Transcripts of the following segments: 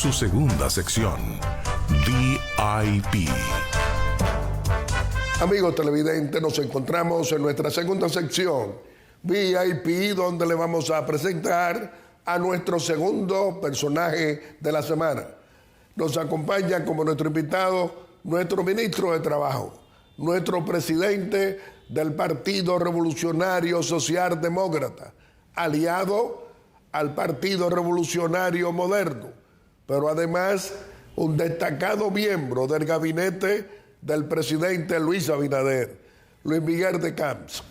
Su segunda sección, VIP. Amigos televidentes, nos encontramos en nuestra segunda sección, VIP, donde le vamos a presentar a nuestro segundo personaje de la semana. Nos acompaña como nuestro invitado nuestro ministro de Trabajo, nuestro presidente del Partido Revolucionario Socialdemócrata, aliado al Partido Revolucionario Moderno, pero además un destacado miembro del gabinete del presidente Luis Abinader, Luis Miguel de Camps.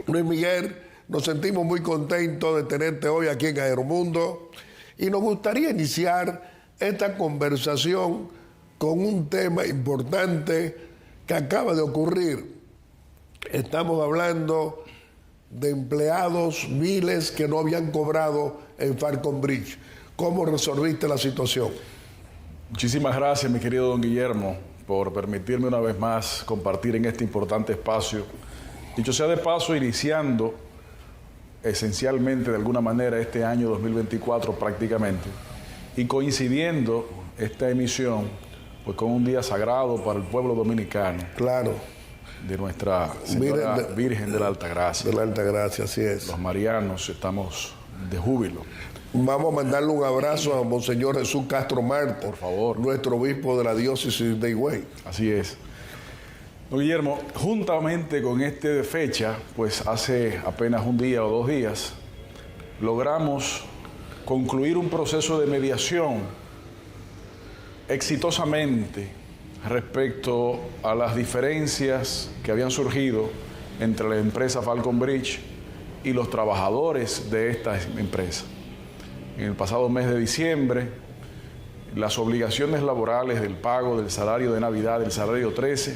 Luis Miguel, nos sentimos muy contentos de tenerte hoy aquí en Aeromundo y nos gustaría iniciar esta conversación con un tema importante que acaba de ocurrir. Estamos hablando de empleados, miles que no habían cobrado en Falcon Bridge. ¿Cómo resolviste la situación? Muchísimas gracias, mi querido don Guillermo, por permitirme una vez más compartir en este importante espacio. Dicho sea de paso, iniciando esencialmente de alguna manera este año 2024 prácticamente, y coincidiendo esta emisión pues con un día sagrado para el pueblo dominicano. Claro. De Nuestra Señora Virgen de la Altagracia. De la Altagracia, así es. Los marianos estamos de júbilo. Vamos a mandarle un abrazo a Monseñor Jesús Castro Marte, por favor, nuestro obispo de la diócesis de Higüey. Así es. Don Guillermo, juntamente con de fecha, pues hace apenas un día o 2 días, logramos concluir un proceso de mediación exitosamente respecto a las diferencias que habían surgido entre la empresa Falcon Bridge y los trabajadores de esta empresa. En el pasado mes de diciembre, las obligaciones laborales del pago del salario de Navidad, del salario 13,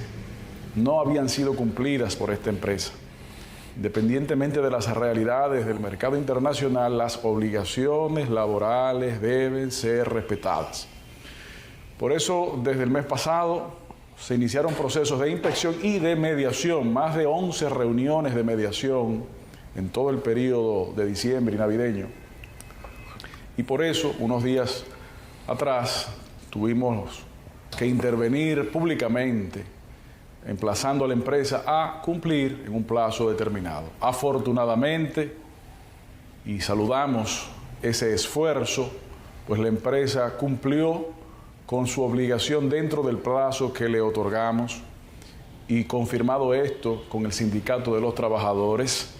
no habían sido cumplidas por esta empresa. Independientemente de las realidades del mercado internacional, las obligaciones laborales deben ser respetadas. Por eso, desde el mes pasado, se iniciaron procesos de inspección y de mediación, más de 11 reuniones de mediación en todo el periodo de diciembre y navideño. Y por eso, unos días atrás, tuvimos que intervenir públicamente, emplazando a la empresa a cumplir en un plazo determinado. Afortunadamente, y saludamos ese esfuerzo, pues la empresa cumplió con su obligación dentro del plazo que le otorgamos, y confirmado esto con el Sindicato de los Trabajadores,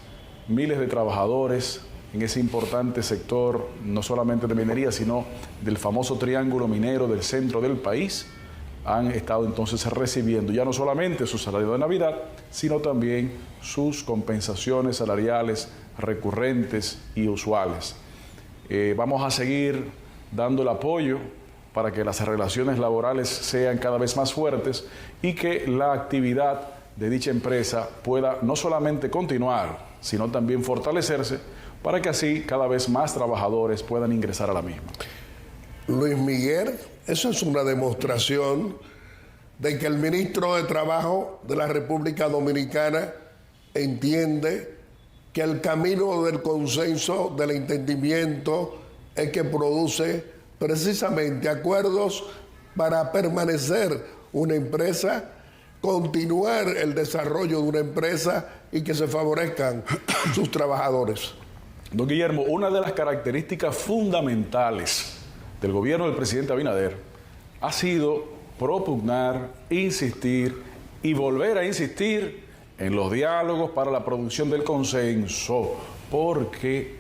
miles de trabajadores en ese importante sector, no solamente de minería, sino del famoso triángulo minero del centro del país, han estado entonces recibiendo ya no solamente su salario de Navidad, sino también sus compensaciones salariales recurrentes y usuales. Vamos a seguir dando el apoyo para que las relaciones laborales sean cada vez más fuertes y que la actividad de dicha empresa pueda no solamente continuar, sino también fortalecerse, para que así cada vez más trabajadores puedan ingresar a la misma. Luis Miguel, eso es una demostración de que el ministro de Trabajo de la República Dominicana entiende que el camino del consenso, del entendimiento, es que produce precisamente acuerdos para permanecer una empresa, continuar el desarrollo de una empresa y que se favorezcan sus trabajadores. Don Guillermo, una de las características fundamentales del gobierno del presidente Abinader ha sido propugnar, insistir y volver a insistir en los diálogos para la producción del consenso, porque,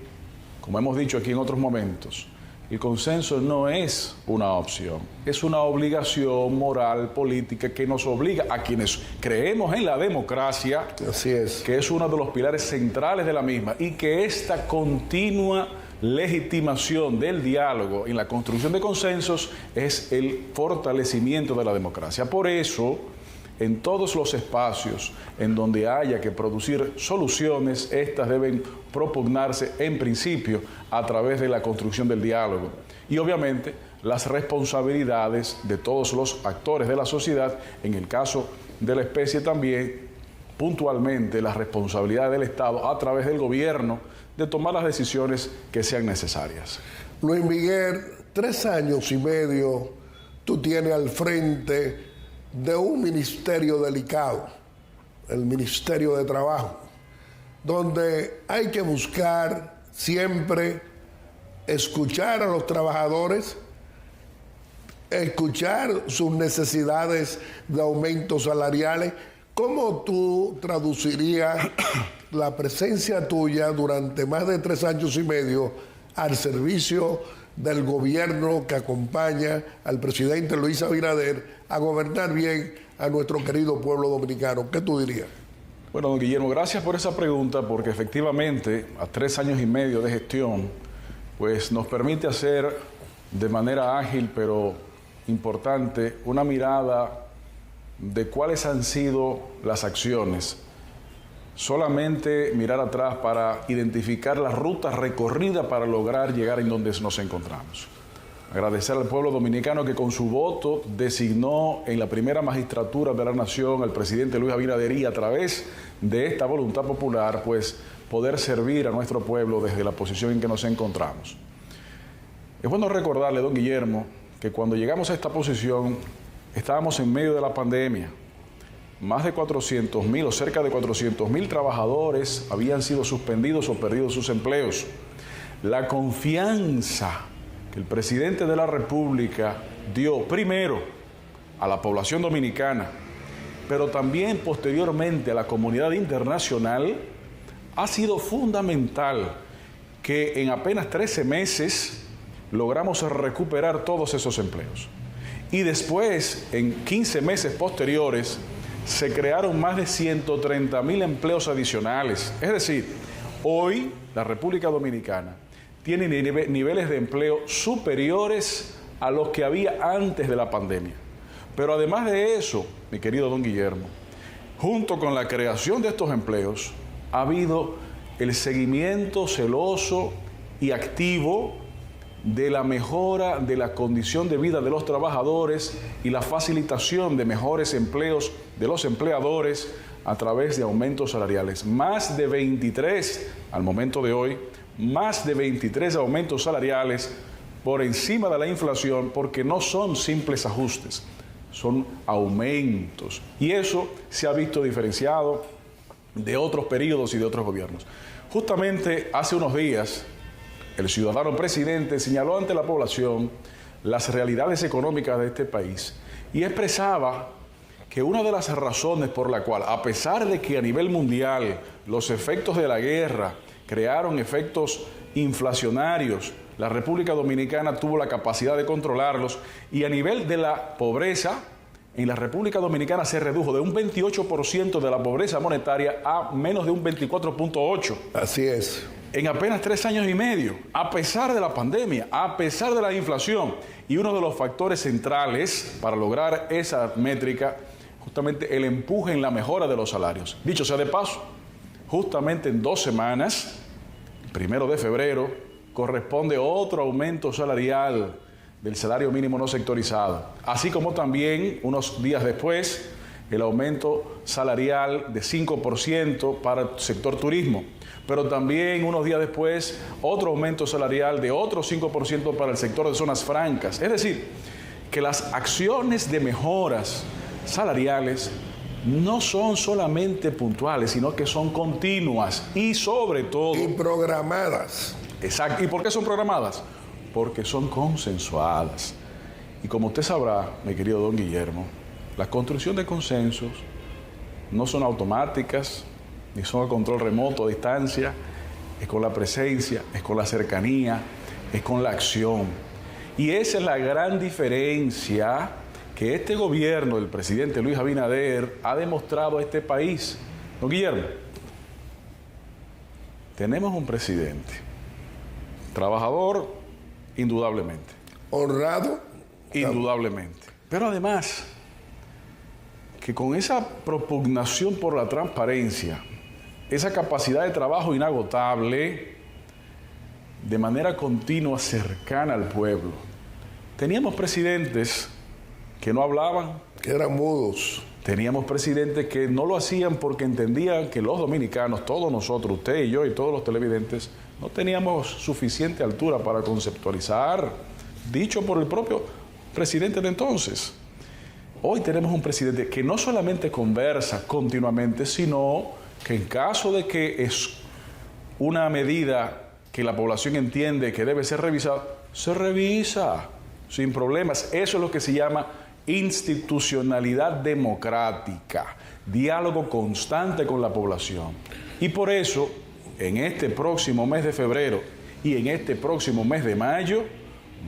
como hemos dicho aquí en otros momentos, el consenso no es una opción, es una obligación moral, política, que nos obliga a quienes creemos en la democracia, así es, que es uno de los pilares centrales de la misma, y que esta continua legitimación del diálogo en la construcción de consensos es el fortalecimiento de la democracia. Por eso, en todos los espacios en donde haya que producir soluciones, estas deben propugnarse en principio a través de la construcción del diálogo. Y obviamente las responsabilidades de todos los actores de la sociedad, en el caso de la especie también, puntualmente la responsabilidad del Estado a través del gobierno de tomar las decisiones que sean necesarias. Luis Miguel, 3 años y medio tú tienes al frente de un ministerio delicado, el Ministerio de Trabajo, donde hay que buscar siempre escuchar a los trabajadores, escuchar sus necesidades de aumentos salariales. ¿Cómo tú traducirías la presencia tuya durante más de 3 años y medio al servicio del gobierno que acompaña al presidente Luis Abinader a gobernar bien a nuestro querido pueblo dominicano? ¿Qué tú dirías? Bueno, don Guillermo, gracias por esa pregunta, porque efectivamente a 3 años y medio de gestión, pues nos permite hacer de manera ágil pero importante una mirada de cuáles han sido las acciones. Solamente mirar atrás para identificar la ruta recorrida para lograr llegar en donde nos encontramos. Agradecer al pueblo dominicano que con su voto designó en la primera magistratura de la nación al presidente Luis Abinader, y a través de esta voluntad popular, pues poder servir a nuestro pueblo desde la posición en que nos encontramos. Es bueno recordarle, don Guillermo, que cuando llegamos a esta posición estábamos en medio de la pandemia. Más de 400.000 o cerca de 400.000 trabajadores habían sido suspendidos o perdido sus empleos. La confianza que el presidente de la República dio primero a la población dominicana, pero también posteriormente a la comunidad internacional, ha sido fundamental que en apenas 13 meses logramos recuperar todos esos empleos. Y después, en 15 meses posteriores, se crearon más de 130.000 empleos adicionales. Es decir, hoy la República Dominicana tiene niveles de empleo superiores a los que había antes de la pandemia. Pero además de eso, mi querido don Guillermo, junto con la creación de estos empleos, ha habido el seguimiento celoso y activo de la mejora de la condición de vida de los trabajadores y la facilitación de mejores empleos de los empleadores a través de aumentos salariales. Más de 23, al momento de hoy, más de 23 aumentos salariales por encima de la inflación, porque no son simples ajustes, son aumentos. Y eso se ha visto diferenciado de otros periodos y de otros gobiernos. Justamente hace unos días, el ciudadano presidente señaló ante la población las realidades económicas de este país y expresaba que una de las razones por la cual, a pesar de que a nivel mundial los efectos de la guerra crearon efectos inflacionarios, la República Dominicana tuvo la capacidad de controlarlos, y a nivel de la pobreza, en la República Dominicana se redujo de un 28% de la pobreza monetaria a menos de un 24.8%. Así es. En apenas 3 años y medio, a pesar de la pandemia, a pesar de la inflación. Y uno de los factores centrales para lograr esa métrica, justamente el empuje en la mejora de los salarios. Dicho sea de paso, justamente en 2 semanas, el 1 de febrero, corresponde otro aumento salarial del salario mínimo no sectorizado. Así como también, unos días después, el aumento salarial de 5% para el sector turismo. Pero también unos días después, otro aumento salarial de otro 5% para el sector de zonas francas. Es decir, que las acciones de mejoras salariales no son solamente puntuales, sino que son continuas y sobre todo... Y programadas. Exacto. ¿Y por qué son programadas? Porque son consensuadas. Y como usted sabrá, mi querido don Guillermo, la construcción de consensos no son automáticas, ni son a control remoto, a distancia. Es con la presencia, es con la cercanía, es con la acción. Y esa es la gran diferencia que este gobierno del presidente Luis Abinader ha demostrado a este país. Don Guillermo, tenemos un presidente trabajador, indudablemente. Honrado. Indudablemente. Pero además, que con esa propugnación por la transparencia, esa capacidad de trabajo inagotable, de manera continua, cercana al pueblo. Teníamos presidentes que no hablaban. Que eran mudos. Teníamos presidentes que no lo hacían porque entendían que los dominicanos, todos nosotros, usted y yo y todos los televidentes, no teníamos suficiente altura para conceptualizar, dicho por el propio presidente de entonces. Hoy tenemos un presidente que no solamente conversa continuamente, sino que en caso de que es una medida que la población entiende que debe ser revisada, se revisa sin problemas. Eso es lo que se llama institucionalidad democrática, diálogo constante con la población. Y por eso, en este próximo mes de febrero y en este próximo mes de mayo,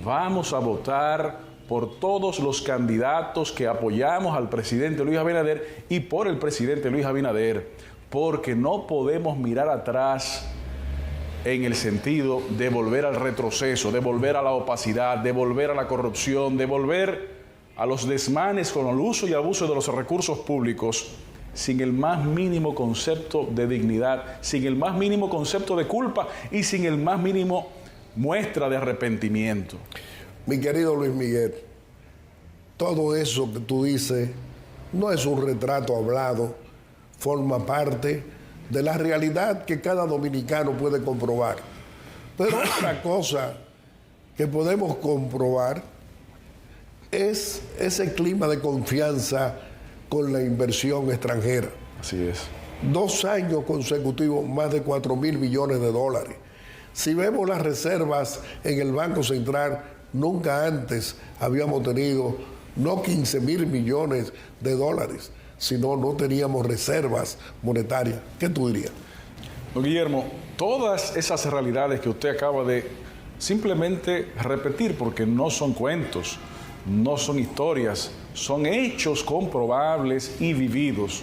vamos a votar por todos los candidatos que apoyamos al presidente Luis Abinader y por el presidente Luis Abinader, porque no podemos mirar atrás en el sentido de volver al retroceso, de volver a la opacidad, de volver a la corrupción, de volver a los desmanes con el uso y abuso de los recursos públicos, sin el más mínimo concepto de dignidad, sin el más mínimo concepto de culpa y sin el más mínimo muestra de arrepentimiento. Mi querido Luis Miguel, todo eso que tú dices no es un retrato hablado, forma parte de la realidad que cada dominicano puede comprobar. Pero otra cosa que podemos comprobar es ese clima de confianza con la inversión extranjera. Así es. 2 años consecutivos, más de 4.000 millones de dólares. Si vemos las reservas en el Banco Central, nunca antes habíamos tenido no 15.000 millones de dólares, sino no teníamos reservas monetarias. ¿Qué tú dirías? Don Guillermo, todas esas realidades que usted acaba de simplemente repetir, porque no son cuentos, no son historias, son hechos comprobables y vividos,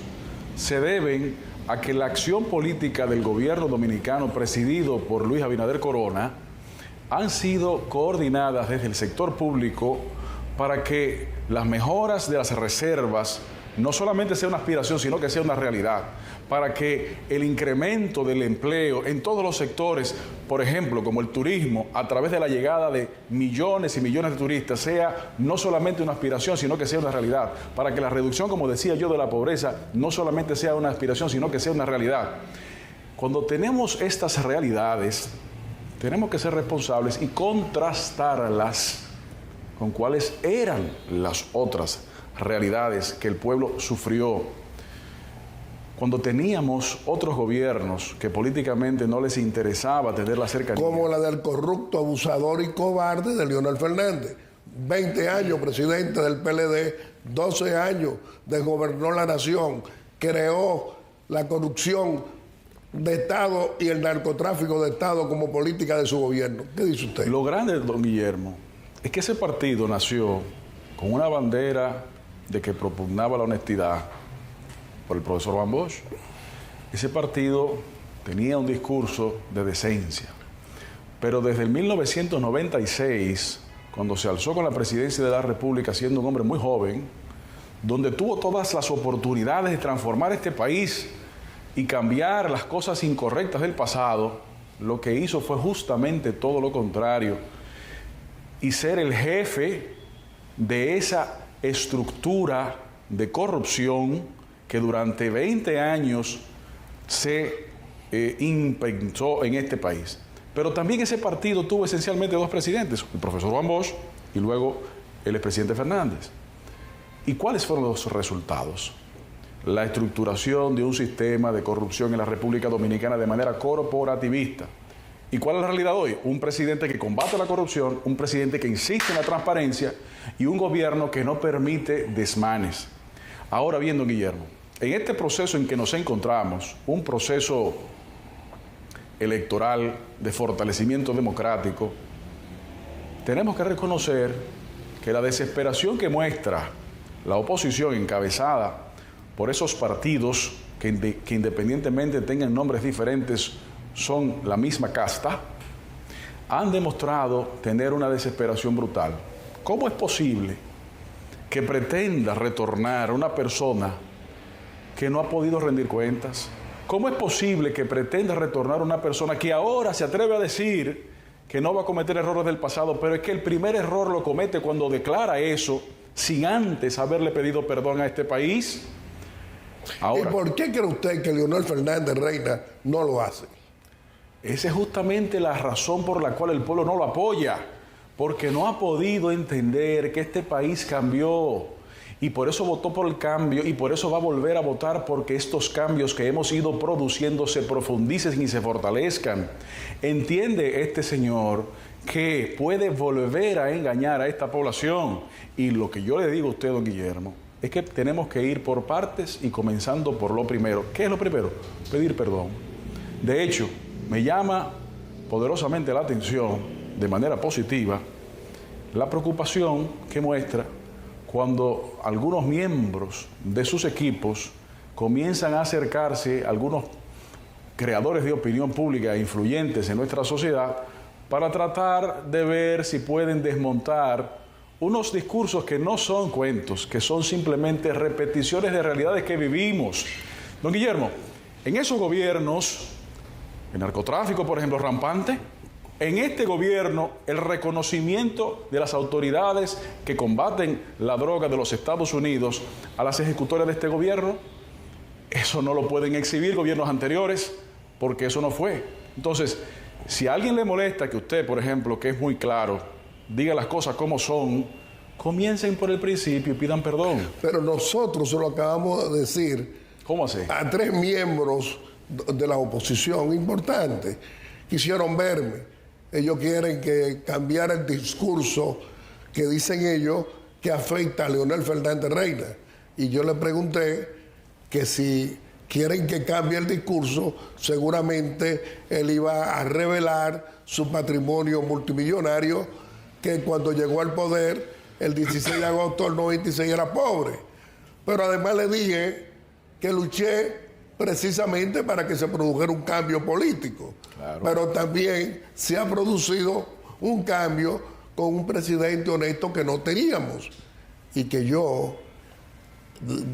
se deben a que la acción política del gobierno dominicano presidido por Luis Abinader Corona han sido coordinadas desde el sector público para que las mejoras de las reservas no solamente sea una aspiración, sino que sea una realidad, para que el incremento del empleo en todos los sectores, por ejemplo, como el turismo, a través de la llegada de millones y millones de turistas, sea no solamente una aspiración, sino que sea una realidad, para que la reducción, como decía yo, de la pobreza, no solamente sea una aspiración, sino que sea una realidad. Cuando tenemos estas realidades, tenemos que ser responsables y contrastarlas con cuáles eran las otras realidades que el pueblo sufrió. Cuando teníamos otros gobiernos que políticamente no les interesaba tener la cercanía. Como la del corrupto, abusador y cobarde de Leonel Fernández. 20 años presidente del PLD, 12 años desgobernó la nación, creó la corrupción de Estado y el narcotráfico de Estado como política de su gobierno. ¿Qué dice usted? Lo grande, don Guillermo, es que ese partido nació con una bandera de que propugnaba la honestidad por el profesor Juan Bosch. Ese partido tenía un discurso de decencia, pero desde el 1996, cuando se alzó con la presidencia de la República siendo un hombre muy joven, donde tuvo todas las oportunidades de transformar este país y cambiar las cosas incorrectas del pasado, lo que hizo fue justamente todo lo contrario, y ser el jefe de esa estructura de corrupción que durante 20 años se implantó en este país. Pero también ese partido tuvo esencialmente 2 presidentes, el profesor Juan Bosch y luego el expresidente Fernández. ¿Y cuáles fueron los resultados? La estructuración de un sistema de corrupción en la República Dominicana de manera corporativista. ¿Y cuál es la realidad hoy? Un presidente que combate la corrupción, un presidente que insiste en la transparencia y un gobierno que no permite desmanes. Ahora bien, don Guillermo, en este proceso en que nos encontramos, un proceso electoral de fortalecimiento democrático, tenemos que reconocer que la desesperación que muestra la oposición encabezada por esos partidos que independientemente tengan nombres diferentes, son la misma casta, han demostrado tener una desesperación brutal. ¿Cómo es posible que pretenda retornar una persona que no ha podido rendir cuentas? ¿Cómo es posible que pretenda retornar una persona que ahora se atreve a decir que no va a cometer errores del pasado, pero es que el primer error lo comete cuando declara eso sin antes haberle pedido perdón a este país? Ahora, ¿y por qué cree usted que Leonel Fernández Reina no lo hace? Esa es justamente la razón por la cual el pueblo no lo apoya, porque no ha podido entender que este país cambió. Y por eso votó por el cambio y por eso va a volver a votar, porque estos cambios que hemos ido produciendo se profundicen y se fortalezcan. Entiende este señor que puede volver a engañar a esta población. Y lo que yo le digo a usted, don Guillermo, es que tenemos que ir por partes y comenzando por lo primero. ¿Qué es lo primero? Pedir perdón. De hecho, me llama poderosamente la atención, de manera positiva, la preocupación que muestra cuando algunos miembros de sus equipos comienzan a acercarse a algunos creadores de opinión pública e influyentes en nuestra sociedad para tratar de ver si pueden desmontar unos discursos que no son cuentos, que son simplemente repeticiones de realidades que vivimos. Don Guillermo, en esos gobiernos, el narcotráfico, por ejemplo, rampante, en este gobierno, el reconocimiento de las autoridades que combaten la droga de los Estados Unidos a las ejecutoras de este gobierno, eso no lo pueden exhibir gobiernos anteriores, porque eso no fue. Entonces, si a alguien le molesta que usted, por ejemplo, que es muy claro, diga las cosas como son, comiencen por el principio y pidan perdón. Pero nosotros se lo acabamos de decir. ¿Cómo así? A 3 miembros de la oposición importantes. Quisieron verme. Ellos quieren que cambiara el discurso que dicen ellos que afecta a Leonel Fernández Reina. Y yo le pregunté que si quieren que cambie el discurso, seguramente él iba a revelar su patrimonio multimillonario, que cuando llegó al poder, el 16 de agosto del 96 era pobre. Pero además le dije que luché precisamente para que se produjera un cambio político. Claro. Pero también se ha producido un cambio con un presidente honesto que no teníamos. Y que yo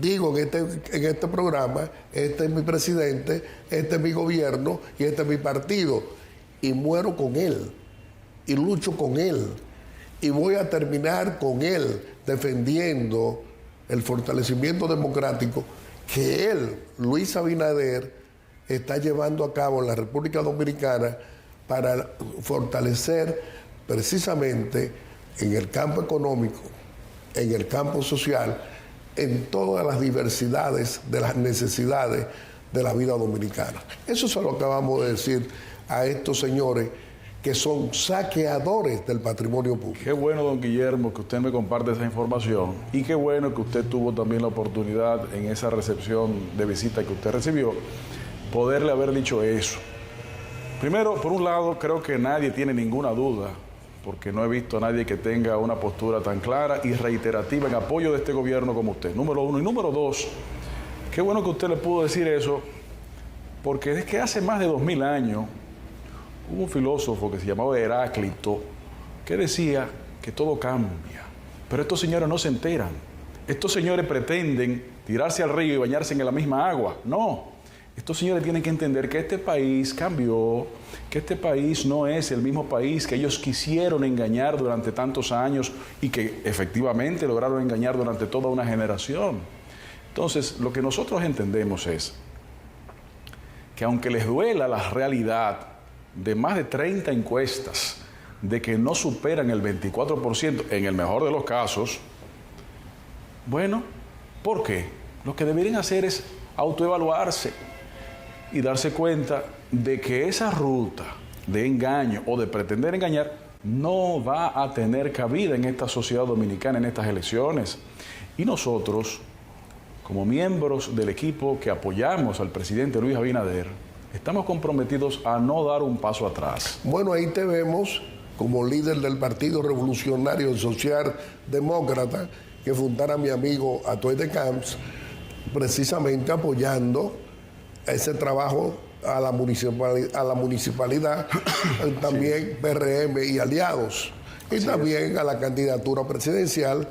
digo en este programa, este es mi presidente, este es mi gobierno y este es mi partido. Y muero con él. Y lucho con él. Y voy a terminar con él defendiendo el fortalecimiento democrático que él, Luis Abinader, está llevando a cabo en la República Dominicana para fortalecer precisamente en el campo económico, en el campo social, en todas las diversidades de las necesidades de la vida dominicana. Eso se lo acabamos de decir a estos señores que son saqueadores del patrimonio público. Qué bueno, don Guillermo, que usted me comparte esa información y qué bueno que usted tuvo también la oportunidad en esa recepción de visita que usted recibió, poderle haber dicho eso. Primero, por un lado, creo que nadie tiene ninguna duda, porque no he visto a nadie que tenga una postura tan clara y reiterativa en apoyo de este gobierno como usted, número uno. Y número dos, qué bueno que usted le pudo decir eso, porque es que hace más de 2000 años, hubo un filósofo que se llamaba Heráclito que decía que todo cambia, pero estos señores no se enteran. Estos señores pretenden tirarse al río y bañarse en la misma agua. No, estos señores tienen que entender que este país cambió, que este país no es el mismo país que ellos quisieron engañar durante tantos años y que efectivamente lograron engañar durante toda una generación. Entonces, lo que nosotros entendemos es que aunque les duela la realidad de más de 30 encuestas de que no superan el 24% en el mejor de los casos, bueno, ¿por qué? Lo que deberían hacer es autoevaluarse y darse cuenta de que esa ruta de engaño o de pretender engañar no va a tener cabida en esta sociedad dominicana, en estas elecciones. Y nosotros, como miembros del equipo que apoyamos al presidente Luis Abinader, estamos comprometidos a no dar un paso atrás. Bueno, ahí te vemos como líder del Partido Revolucionario Social Demócrata que fundara mi amigo Atoy de Camps, precisamente apoyando ese trabajo a la municipalidad, también sí. PRM y aliados, y así también es. A la candidatura presidencial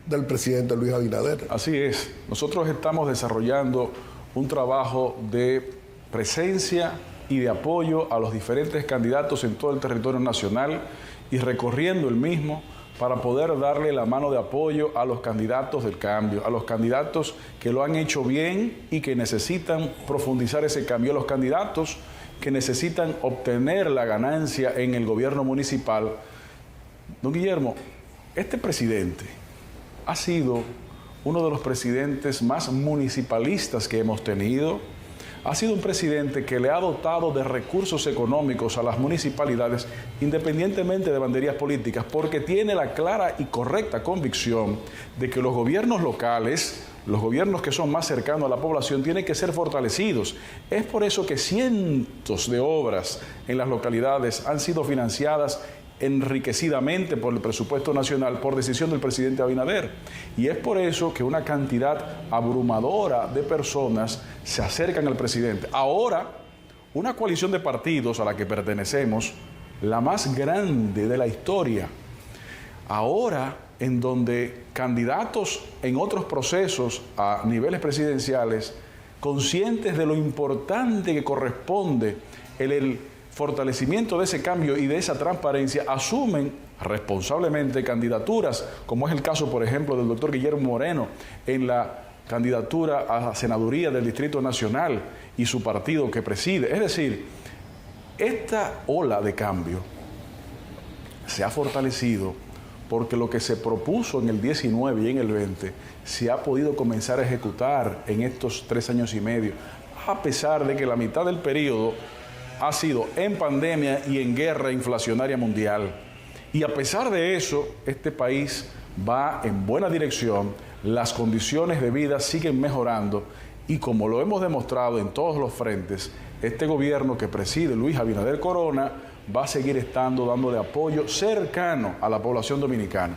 del presidente Luis Abinader. Así es. Nosotros estamos desarrollando un trabajo de presencia y de apoyo a los diferentes candidatos en todo el territorio nacional y recorriendo el mismo para poder darle la mano de apoyo a los candidatos del cambio, a los candidatos que lo han hecho bien y que necesitan profundizar ese cambio, a los candidatos que necesitan obtener la ganancia en el gobierno municipal, Don Guillermo, este presidente ha sido uno de los presidentes más municipalistas que hemos tenido. Ha sido un presidente que le ha dotado de recursos económicos a las municipalidades independientemente de banderías políticas, porque tiene la clara y correcta convicción de que los gobiernos locales, los gobiernos que son más cercanos a la población, tienen que ser fortalecidos. Es por eso que cientos de obras en las localidades han sido financiadas enriquecidamente por el presupuesto nacional por decisión del presidente Abinader. Y es por eso que una cantidad abrumadora de personas se acercan al presidente. Ahora, una coalición de partidos a la que pertenecemos, la más grande de la historia, ahora en donde candidatos en otros procesos a niveles presidenciales, conscientes de lo importante que corresponde el fortalecimiento de ese cambio y de esa transparencia, asumen responsablemente candidaturas, como es el caso, por ejemplo, del doctor Guillermo Moreno en la candidatura a la senaduría del Distrito Nacional y su partido que preside. Es decir, esta ola de cambio se ha fortalecido porque lo que se propuso en el 19 y en el 20 se ha podido comenzar a ejecutar en estos 3 años y medio, a pesar de que la mitad del periodo ha sido en pandemia y en guerra inflacionaria mundial. Y a pesar de eso, este país va en buena dirección, las condiciones de vida siguen mejorando y como lo hemos demostrado en todos los frentes, este gobierno que preside Luis Abinader Corona va a seguir estando dándole apoyo cercano a la población dominicana.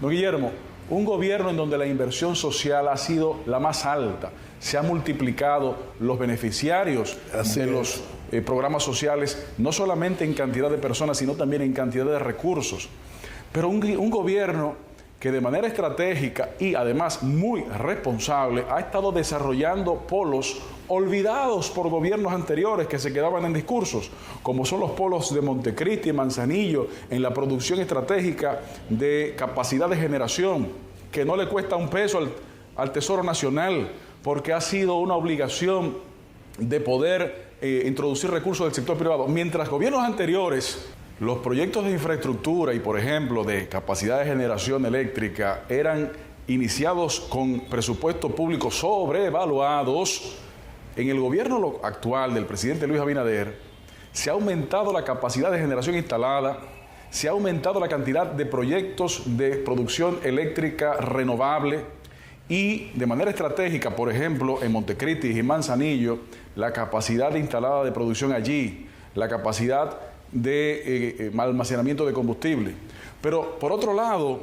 Don Guillermo, un gobierno en donde la inversión social ha sido la más alta, se han multiplicado los beneficiarios de los programas sociales, no solamente en cantidad de personas, sino también en cantidad de recursos. Pero un gobierno que de manera estratégica y además muy responsable ha estado desarrollando polos olvidados por gobiernos anteriores que se quedaban en discursos, como son los polos de Montecristi y Manzanillo en la producción estratégica de capacidad de generación, que no le cuesta un peso al Tesoro Nacional, porque ha sido una obligación de poder introducir recursos del sector privado. Mientras gobiernos anteriores, los proyectos de infraestructura y, por ejemplo, de capacidad de generación eléctrica eran iniciados con presupuestos públicos sobrevaluados, en el gobierno actual del presidente Luis Abinader se ha aumentado la capacidad de generación instalada, se ha aumentado la cantidad de proyectos de producción eléctrica renovable y de manera estratégica, por ejemplo, en Montecristi y Manzanillo, la capacidad instalada de producción allí, la capacidad de almacenamiento de combustible. Pero, por otro lado,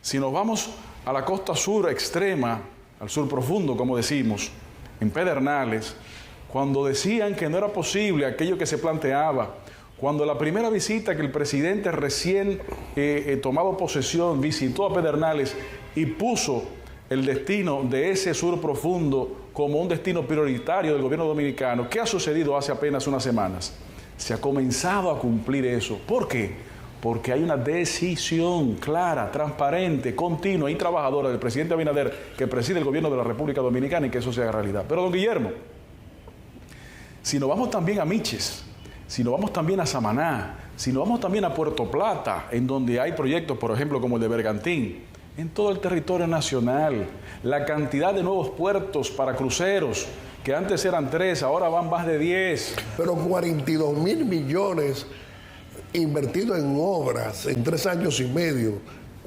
si nos vamos a la costa sur extrema, al sur profundo, como decimos, en Pedernales, cuando decían que no era posible aquello que se planteaba, cuando la primera visita que el presidente recién tomado posesión visitó a Pedernales y puso el destino de ese sur profundo como un destino prioritario del gobierno dominicano, ¿qué ha sucedido hace apenas unas semanas? Se ha comenzado a cumplir eso. ¿Por qué? Porque hay una decisión clara, transparente, continua y trabajadora del presidente Abinader que preside el gobierno de la República Dominicana y que eso se haga realidad. Pero, don Guillermo, si nos vamos también a Miches, si nos vamos también a Samaná, si nos vamos también a Puerto Plata, en donde hay proyectos, por ejemplo, como el de Bergantín, en todo el territorio nacional, la cantidad de nuevos puertos para cruceros, que antes eran 3, ahora van más de 10. Pero 42.000 millones invertidos en obras en 3 años y medio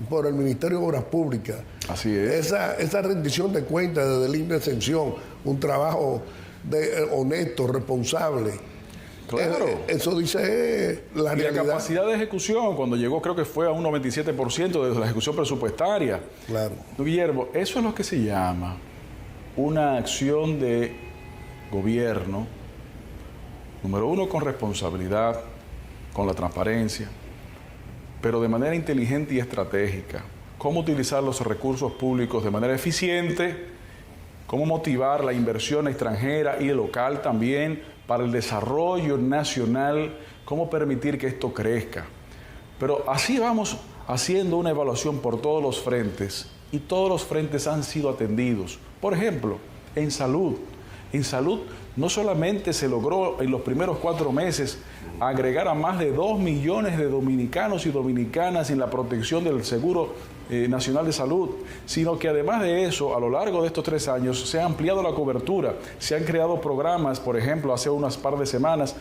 por el Ministerio de Obras Públicas. Así es. Esa rendición de cuentas desde el INE Exención, un trabajo honesto, responsable. Claro. Eso dice la realidad. La capacidad de ejecución, cuando llegó, creo que fue a un 97% de la ejecución presupuestaria. Claro. Guillermo, eso es lo que se llama una acción de gobierno, número uno, con responsabilidad, con la transparencia, pero de manera inteligente y estratégica. Cómo utilizar los recursos públicos de manera eficiente, cómo motivar la inversión extranjera y local también para el desarrollo nacional, cómo permitir que esto crezca. Pero así vamos haciendo una evaluación por todos los frentes y todos los frentes han sido atendidos. Por ejemplo, en salud. En salud, no solamente se logró en los primeros 4 meses agregar a más de 2 millones de dominicanos y dominicanas en la protección del Seguro Nacional de Salud, sino que además de eso, a lo largo de estos 3 años, se ha ampliado la cobertura, se han creado programas, por ejemplo, hace unas par de semanas,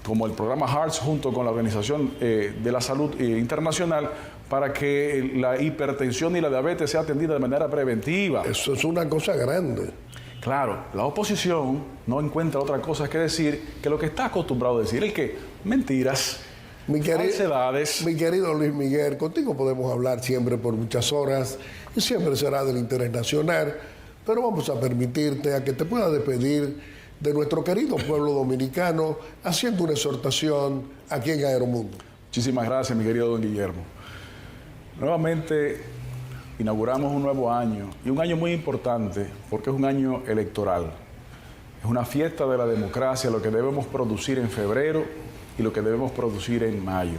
como el programa HEARTS junto con la Organización de la Salud Internacional, para que la hipertensión y la diabetes sea atendida de manera preventiva. Eso es una cosa grande. Claro, la oposición no encuentra otra cosa que decir que lo que está acostumbrado a decir, el que mentiras, falsedades. Mi querido Luis Miguel, contigo podemos hablar siempre por muchas horas y siempre será del interés nacional, pero vamos a permitirte a que te puedas despedir de nuestro querido pueblo dominicano haciendo una exhortación aquí en Aeromundo. Muchísimas gracias, mi querido don Guillermo. Nuevamente inauguramos un nuevo año y un año muy importante porque es un año electoral. Es una fiesta de la democracia, lo que debemos producir en febrero y lo que debemos producir en mayo.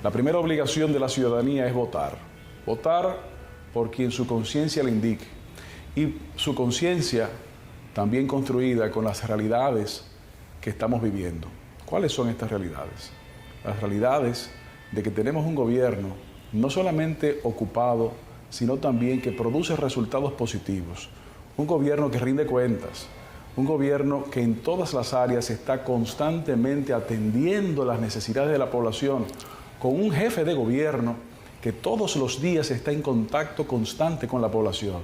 La primera obligación de la ciudadanía es votar. Votar por quien su conciencia le indique. Y su conciencia también construida con las realidades que estamos viviendo. ¿Cuáles son estas realidades? Las realidades de que tenemos un gobierno no solamente ocupado, sino también que produce resultados positivos. Un gobierno que rinde cuentas, un gobierno que en todas las áreas está constantemente atendiendo las necesidades de la población, con un jefe de gobierno que todos los días está en contacto constante con la población.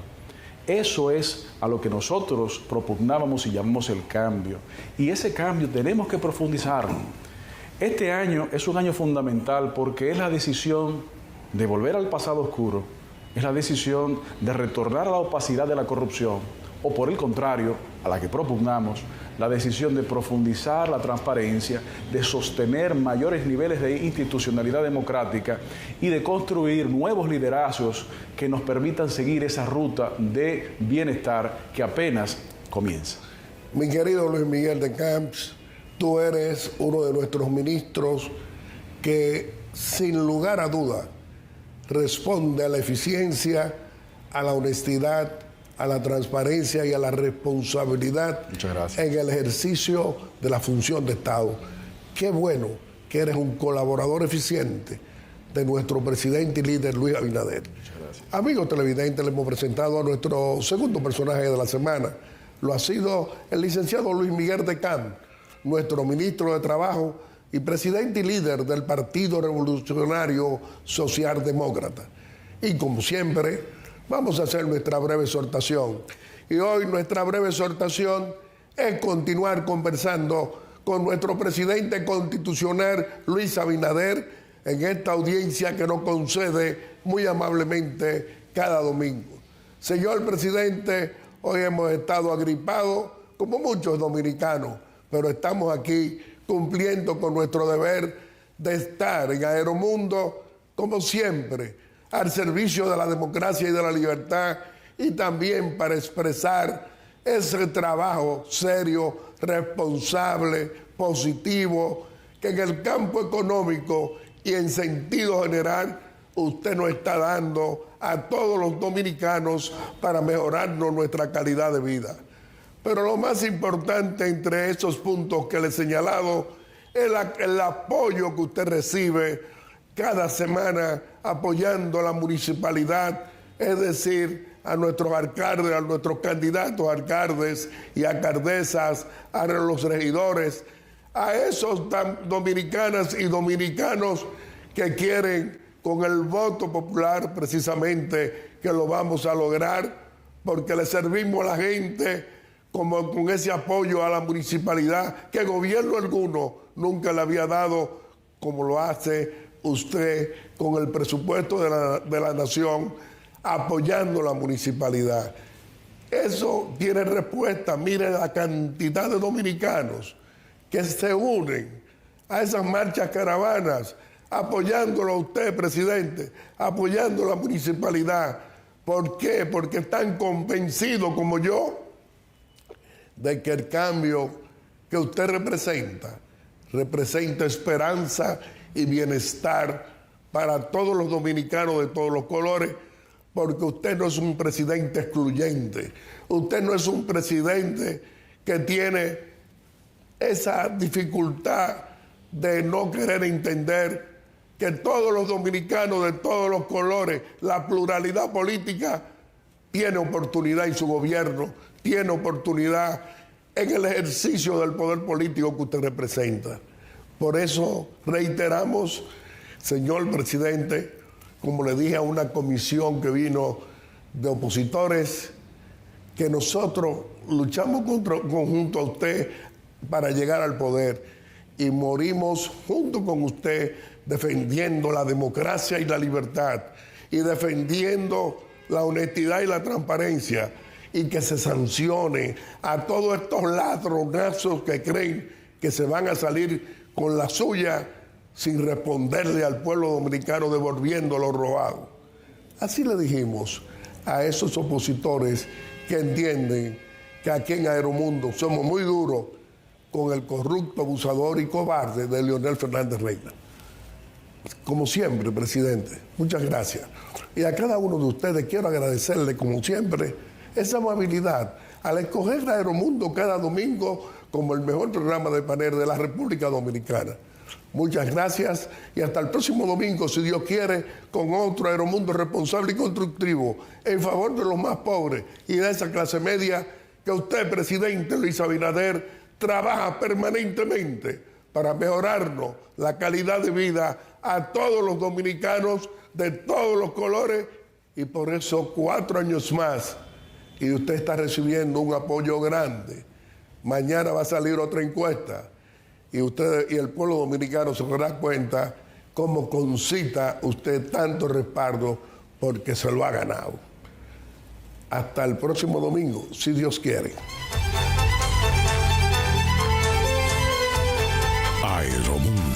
Eso es a lo que nosotros propugnábamos y llamamos el cambio. Y ese cambio tenemos que profundizarlo. Este año es un año fundamental porque es la decisión de volver al pasado oscuro, es la decisión de retornar a la opacidad de la corrupción, o por el contrario, a la que propugnamos, la decisión de profundizar la transparencia, de sostener mayores niveles de institucionalidad democrática y de construir nuevos liderazgos que nos permitan seguir esa ruta de bienestar que apenas comienza. Mi querido Luis Miguel de Camps, tú eres uno de nuestros ministros que, sin lugar a duda, responde a la eficiencia, a la honestidad, a la transparencia y a la responsabilidad en el ejercicio de la función de Estado. Qué bueno que eres un colaborador eficiente de nuestro presidente y líder Luis Abinader. Amigos televidentes, le hemos presentado a nuestro segundo personaje de la semana. Lo ha sido el licenciado Luis Miguel de Camps, nuestro ministro de Trabajo y presidente y líder del Partido Revolucionario Socialdemócrata. Y como siempre, vamos a hacer nuestra breve exhortación. Y hoy nuestra breve exhortación es continuar conversando con nuestro presidente constitucional, Luis Abinader, en esta audiencia que nos concede muy amablemente cada domingo. Señor presidente, hoy hemos estado agripados, como muchos dominicanos, pero estamos aquí cumpliendo con nuestro deber de estar en Aeromundo, como siempre, al servicio de la democracia y de la libertad, y también para expresar ese trabajo serio, responsable, positivo, que en el campo económico y en sentido general usted nos está dando a todos los dominicanos para mejorarnos nuestra calidad de vida. Pero lo más importante entre esos puntos que le he señalado es el apoyo que usted recibe cada semana apoyando a la municipalidad, es decir, a nuestros alcaldes, a nuestros candidatos a alcaldes y alcaldesas, a los regidores, a esos dominicanas y dominicanos que quieren con el voto popular precisamente que lo vamos a lograr porque le servimos a la gente como con ese apoyo a la municipalidad que gobierno alguno nunca le había dado como lo hace usted con el presupuesto de la nación apoyando la municipalidad. Eso tiene respuesta. Mire la cantidad de dominicanos que se unen a esas marchas caravanas apoyándolo a usted, presidente, apoyando a la municipalidad. ¿Por qué? Porque están convencidos como yo de que el cambio que usted representa esperanza y bienestar para todos los dominicanos de todos los colores, porque usted no es un presidente excluyente, usted no es un presidente que tiene esa dificultad de no querer entender que todos los dominicanos de todos los colores, la pluralidad política, tiene oportunidad en su gobierno, tiene oportunidad en el ejercicio del poder político que usted representa. Por eso reiteramos, señor presidente, como le dije a una comisión que vino de opositores, que nosotros luchamos junto a usted para llegar al poder y morimos junto con usted defendiendo la democracia y la libertad y defendiendo la honestidad y la transparencia, y que se sancione a todos estos ladronazos que creen que se van a salir con la suya sin responderle al pueblo dominicano devolviendo lo robado. Así le dijimos a esos opositores que entienden que aquí en Aeromundo somos muy duros con el corrupto, abusador y cobarde de Leonel Fernández Reina. Como siempre, presidente, muchas gracias. Y a cada uno de ustedes quiero agradecerle, como siempre, esa amabilidad al escoger Aeromundo cada domingo como el mejor programa de panel de la República Dominicana. Muchas gracias y hasta el próximo domingo, si Dios quiere, con otro Aeromundo responsable y constructivo en favor de los más pobres y de esa clase media que usted, presidente Luis Abinader, trabaja permanentemente para mejorarnos la calidad de vida a todos los dominicanos de todos los colores, y por eso 4 años más y usted está recibiendo un apoyo grande. Mañana va a salir otra encuesta y usted y el pueblo dominicano se dará cuenta cómo concita usted tanto respaldo porque se lo ha ganado. Hasta el próximo domingo, si Dios quiere. Aeromundo.